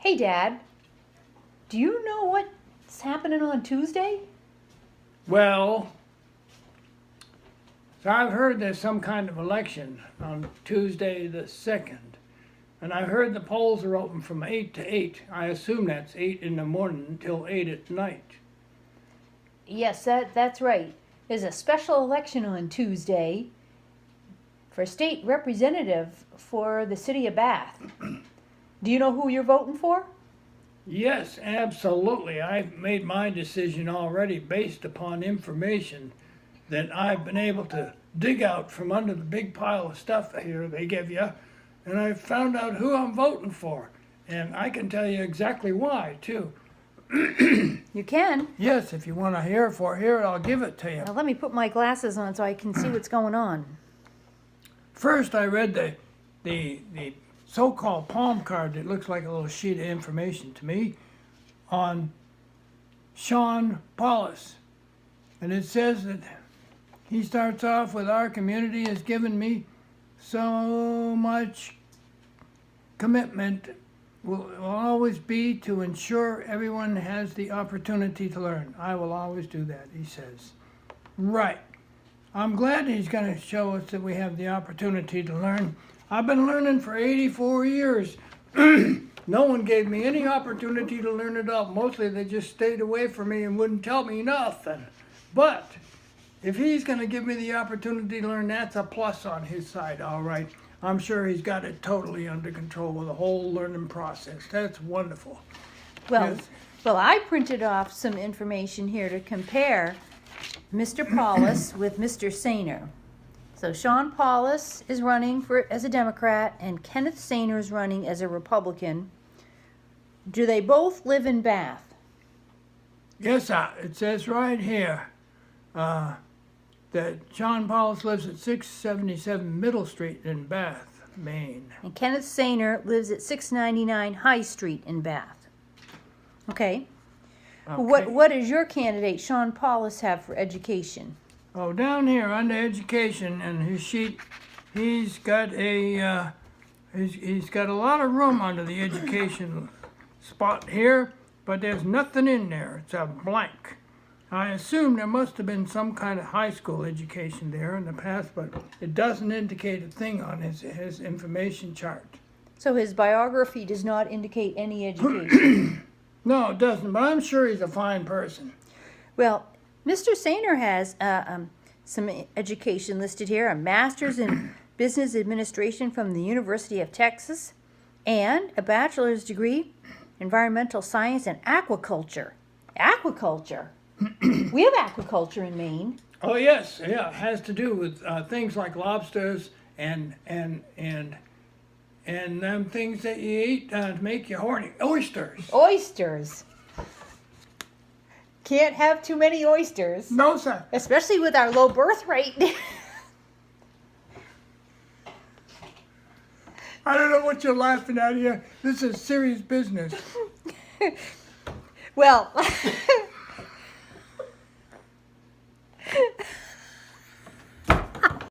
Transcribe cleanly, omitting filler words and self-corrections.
Hey, Dad, do you know what's happening on Tuesday? Well, so I've heard there's some kind of election on Tuesday the 2nd. And I heard the polls are open from 8 to 8. I assume that's 8 in the morning until 8 at night. Yes, that's right. There's a special election on Tuesday for state representative for the city of Bath. Do you know who you're voting for? Yes, absolutely. I've made my decision already based upon information that I've been able to dig out from under the big pile of stuff here they give you. And I found out who I'm voting for. And I can tell you exactly why, too. You can. Yes, if you want to hear it, I'll give it to you. Now let me put my glasses on so I can see what's going on. First, I read the so-called palm card that looks like a little sheet of information to me on Sean Paulus. And it says that he starts off with, our community has given me so much commitment will always be to ensure everyone has the opportunity to learn. I will always do that, he says. Right. I'm glad he's going to show us that we have the opportunity to learn. I've been learning for 84 years. No one gave me any opportunity to learn at all. Mostly they just stayed away from me and wouldn't tell me nothing. But if he's going to give me the opportunity to learn, that's a plus on his side, all right. I'm sure he's got it totally under control with the whole learning process. That's wonderful. Well, Yes. well, I printed off some information here to compare Mr. Paulus with Mr. Sener. So Sean Paulus is running as a Democrat and Kenneth Sener is running as a Republican. Do they both live in Bath? Yes, it says right here that John Paulus lives at 677 Middle Street in Bath, Maine. And Kenneth Sener lives at 699 High Street in Bath. Okay. Okay. What does your candidate, Sean Paulus, have for education? Oh, down here under education and his sheet, he's got a lot of room under the education spot here, but there's nothing in there. It's a blank. I assume there must have been some kind of high school education there in the past, but it doesn't indicate a thing on his information chart. So his biography does not indicate any education. No, it doesn't, but I'm sure he's a fine person. Well, Mr. Sener has some education listed here, a master's in business administration from the University of Texas and a bachelor's degree in environmental science and aquaculture. Aquaculture? We have aquaculture in Maine. Oh yes, yeah, it has to do with things like lobsters and them things that you eat to make you horny. Oysters. Oysters. Can't have too many oysters. No, sir. Especially with our low birth rate. I don't know what you're laughing at here. This is serious business. Well,